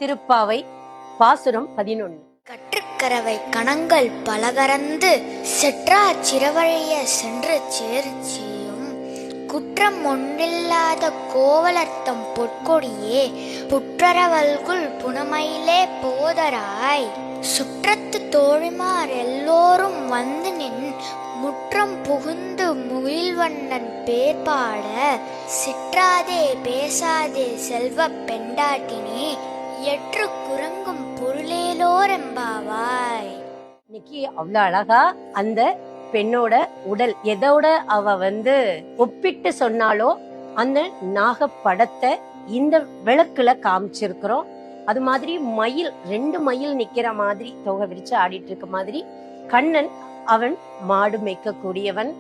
திருப்பாவை பாசுரம் 11. கற்றுக்கரவை கணங்கள் பலகரந்து செற்றா சிறவழிய சென்று சேரும் குற்றம் ஒன்றில்லாத கோவலர்த்தம் பொற்கொடியே புற்றரவல்குள் புனமையிலே போதராய் சுற்றத்து தோழிமார் எல்லோரும் வந்து நின் முற்றம் புகுந்து முகில்வண்ணன் பேர் பாட சிற்றாதே பேசாதே செல்வ பெண்டாட்டினே எற்று குரங்கும் பொருளேலோரெம்பாவாய். இன்னைக்கு அவ்வளவு அழகா அந்த பெண்ணோட உடல் எதோட அவ ஒப்பிட்டு சொன்னாலோ அந்த நாகப்படத்தை இந்த விளக்குல காமிச்சிருக்கிறோம். அது மாதிரி மயில், 2 மயில் நிக்கிற மாதிரி தொகை விரிச்சு ஆடிட்டு இருக்க மாதிரி கண்ணன் அவன் மாடு மேய்க்கக்கூடியவன்,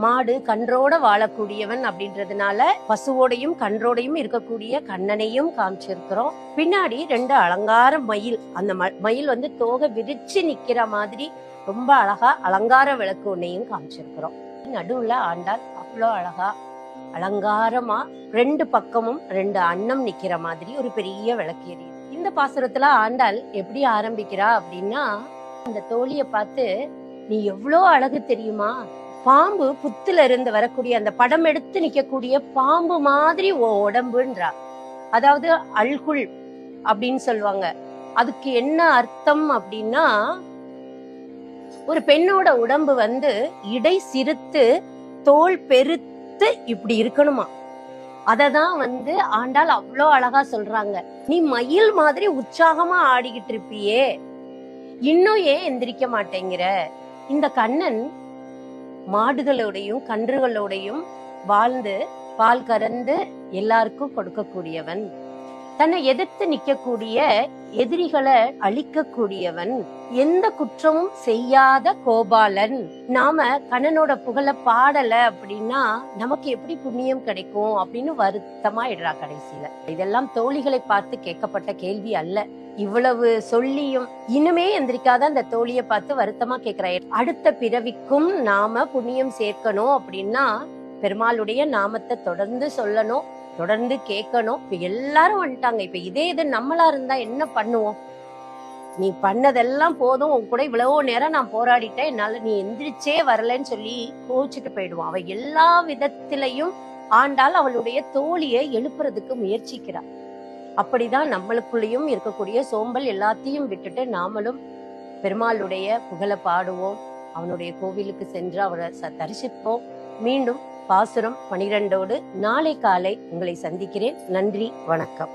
மாடு கன்றோட வாழக்கூடியவன் அப்படின்றதுனால பசுவோடையும் கன்றோடையும் இருக்கக்கூடிய கண்ணனையும் காமிச்சிருக்கிறோம். பின்னாடி 2 அலங்கார மயில், அந்த மயில் தோகை விரிச்சு நிக்கிற மாதிரி ரொம்ப அழகா அலங்கார விளக்கு ஒன்னையும் காமிச்சிருக்கிறோம். நடுவுல ஆண்டாள் அவ்வளோ அழகா அலங்காரமா 2 பக்கமும் 2 அன்னம் நிக்கிற மாதிரி ஒரு பெரிய விளக்கு எரியுது. இந்த பாசுரத்துல ஆண்டாள் எப்படி ஆரம்பிக்கிறா அப்படின்னா, அந்த தோழிய பார்த்து நீ எவ்வளோ அழகு தெரியுமா, பாம்பு புத்துல இருந்து வரக்கூடிய அந்த படம் எடுத்து நிக்கக்கூடிய பாம்பு மாதிரி உடம்புன்றா. அதாவது அல்குல் அப்படின்னு சொல்லுவாங்க. அதுக்கு என்ன அர்த்தம் அப்படின்னா, ஒரு பெண்ணோட உடம்பு இடை சிறுத்து தோல் பெருத்து இப்படி இருக்கணுமா. அததான் ஆண்டாள் அவ்வளோ அழகா சொல்றாங்க. நீ மயில் மாதிரி உற்சாகமா ஆடிக்கிட்டு இருப்பியே, இன்னும் ஏன் எந்திரிக்க மாட்டேங்கிற? இந்த கண்ணன் மாடுகளோடையும் கன்றுகளோடையும் வாழ்ந்து பால் கறந்து எல்லாருக்கும் கொடுக்கக்கூடியவன், தன்னை எதிர்த்து நிக்கக்கூடிய எதிரிகளை அழிக்கக்கூடியவன், எந்த குற்றமும் செய்யாத கோபாலன். நாம கண்ணனோட புகழ பாடல அப்படின்னா நமக்கு எப்படி புண்ணியம் கிடைக்கும் அப்படின்னு வருத்தமா இடுறா கடைசியில. இதெல்லாம் தோழிகளை பார்த்து கேட்கப்பட்ட கேள்வி அல்ல. இவ்வளவு சொல்லியும் இன்னுமே எந்திரிக்காத அந்த தோழியை பார்த்து வருத்தமா கேட்கிறாய். அடுத்த பிறவிக்கும் நாம புண்ணியம் சேர்க்கணும் அப்படின்னா பெருமாளுடைய நாமத்தை தொடர்ந்து சொல்லணும், தொடர்ந்து கேட்கணும். இப்ப எல்லாரும் வந்துட்டாங்க. இப்ப இதே இது நம்மளா இருந்தா என்ன பண்ணுவோம்? நீ பண்ணதெல்லாம் போதும், உன் கூட இவ்வளவு நேரம் நான் போராடிட்டேன், என்னால நீ எந்திரிச்சே வரலன்னு சொல்லி கோச்சிட்டு போயிடுவான். அவ எல்லா விதத்திலையும் ஆண்டாள் அவளுடைய தோழியை எழுப்புறதுக்கு முயற்சிக்கிறாள். அப்படிதான் நம்மளுக்குள்ளேயும் இருக்கக்கூடிய சோம்பல் எல்லாத்தையும் விட்டுட்டு நாமளும் பெருமாளுடைய புகழ பாடுவோம், அவனுடைய கோவிலுக்கு சென்று அவரை தரிசிப்போம். மீண்டும் பாசுரம் 12ஓடு நாளை காலை உங்களை சந்திக்கிறேன். நன்றி, வணக்கம்.